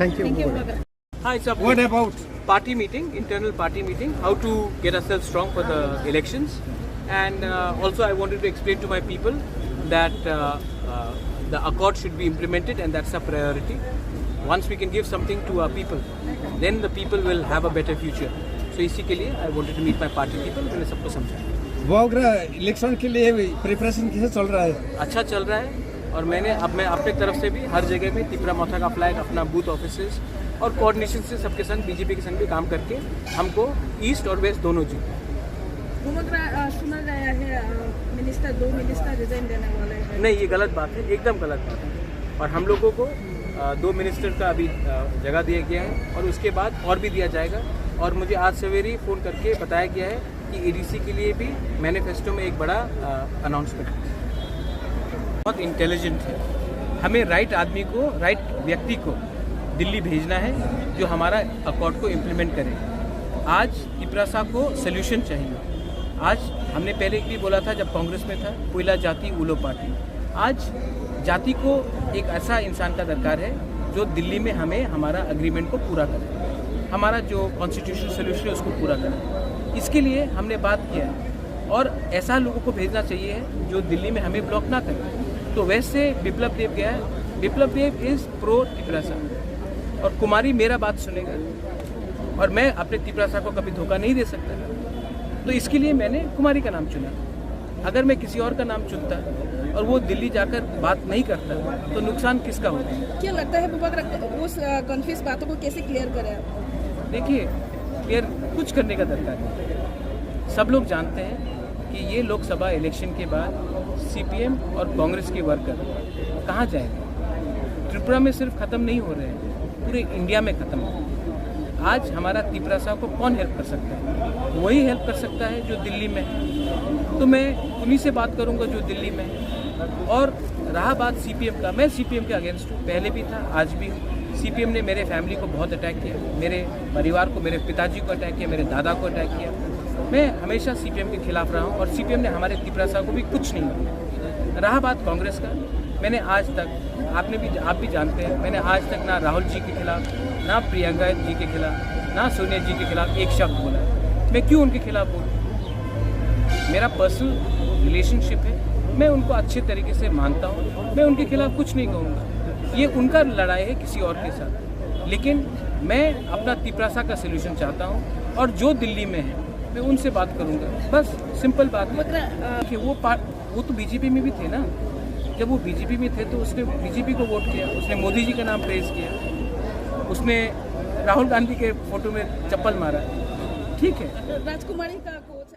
Thank you. Hi, sir. What about? Party meeting, internal party meeting, how to get ourselves strong for the elections. And also I wanted to explain to my people that the accord should be implemented, and that's a priority. Once we can give something to our people, then the people will have a better future. So इसी के लिए I wanted to meet my party people, मैंने सबको समझाया। वोगरा election के लिए preparation कैसे चल रहा है? अच्छा चल रहा है, और मैं अपने तरफ से भी हर जगह में तिपरा-मौथा का फ्लैग, अपना बूथ ऑफिसेस और कोऑर्डिनेशन से सबके संग, बीजेपी के संग भी काम करके हमको ईस्ट और वेस्ट दोनों जीते। सुना गया है दो मिनिस्टर रिजाइन देने वाले हैं। नहीं, ये गलत बात है, एकदम गलत बात है। और हम लोगों को 2 मिनिस्टर का अभी जगह दिया गया है, और उसके बाद और भी दिया जाएगा। और मुझे आज सवेरे फ़ोन करके बताया गया है कि एडीसी के लिए भी मैनिफेस्टो में एक बड़ा अनाउंसमेंट है। बहुत इंटेलिजेंट है, हमें राइट आदमी को, राइट व्यक्ति को दिल्ली भेजना है जो हमारा अकॉर्ड को इम्प्लीमेंट करे। आज तिपरासा को सोल्यूशन चाहिए। आज हमने पहले भी बोला था जब कांग्रेस में था, कोयला जाति उलो पार्टी। आज जाति को एक ऐसा इंसान का दरकार है जो दिल्ली में हमें हमारा एग्रीमेंट को पूरा करे, हमारा जो कॉन्स्टिट्यूशनल सोल्यूशन है उसको पूरा करे। इसके लिए हमने बात किया है, और ऐसा लोगों को भेजना चाहिए जो दिल्ली में हमें ब्लॉक ना करे। तो वैसे बिप्लब देव गया है, बिप्लब देव इज़ प्रो तिपरासा, और कुमारी मेरा बात सुनेगा, और मैं अपने तिपरासा को कभी धोखा नहीं दे सकता। तो इसके लिए मैंने कुमारी का नाम चुना। अगर मैं किसी और का नाम चुनता और वो दिल्ली जाकर बात नहीं करता तो नुकसान किसका होगा? क्या लगता है उस कन्फ्यूज बातों को कैसे क्लियर करें आप? देखिए, क्लियर कुछ करने का दरकार नहीं। सब लोग जानते हैं कि ये लोकसभा इलेक्शन के बाद सीपीएम और कांग्रेस के वर्कर कहाँ जाएंगे। त्रिपुरा में सिर्फ ख़त्म नहीं हो रहे हैं, पूरे इंडिया में ख़त्म हो। आज हमारा तिपरासा को कौन हेल्प कर सकता है? वही हेल्प कर सकता है जो दिल्ली में है। तो मैं उन्हीं से बात करूंगा जो दिल्ली में है। और रहा बात सीपीएम का, मैं सीपीएम के अगेंस्ट हूँ, पहले भी था, आज भी हूँ। सीपीएम ने मेरे फैमिली को बहुत अटैक किया, मेरे परिवार को, मेरे पिताजी को अटैक किया, मेरे दादा को अटैक किया। मैं हमेशा सीपीएम के खिलाफ रहा हूँ, और सीपीएम ने हमारे तिपरासा को भी कुछ नहीं किया। रहा बात कांग्रेस का, मैंने आज तक, आप भी जानते हैं, मैंने आज तक ना राहुल जी के खिलाफ, ना प्रियंका जी के खिलाफ, ना सोनिया जी के खिलाफ एक शब्द बोला। मैं क्यों उनके खिलाफ बोलूँ? मेरा पर्सनल रिलेशनशिप है, मैं उनको अच्छे तरीके से मानता हूँ, मैं उनके खिलाफ कुछ नहीं कहूँगा। ये उनका लड़ाई है किसी और के साथ, लेकिन मैं अपना तिपरासा का सोल्यूशन चाहता हूँ, और जो दिल्ली में है मैं उनसे बात करूँगा। बस सिंपल बात है। वो तो बीजेपी में भी थे ना, जब वो बीजेपी में थे तो उसने बीजेपी को वोट किया, उसने मोदी जी का नाम प्रेज किया, उसने राहुल गांधी के फोटो में चप्पल मारा। ठीक है। राजकुमारी का कोच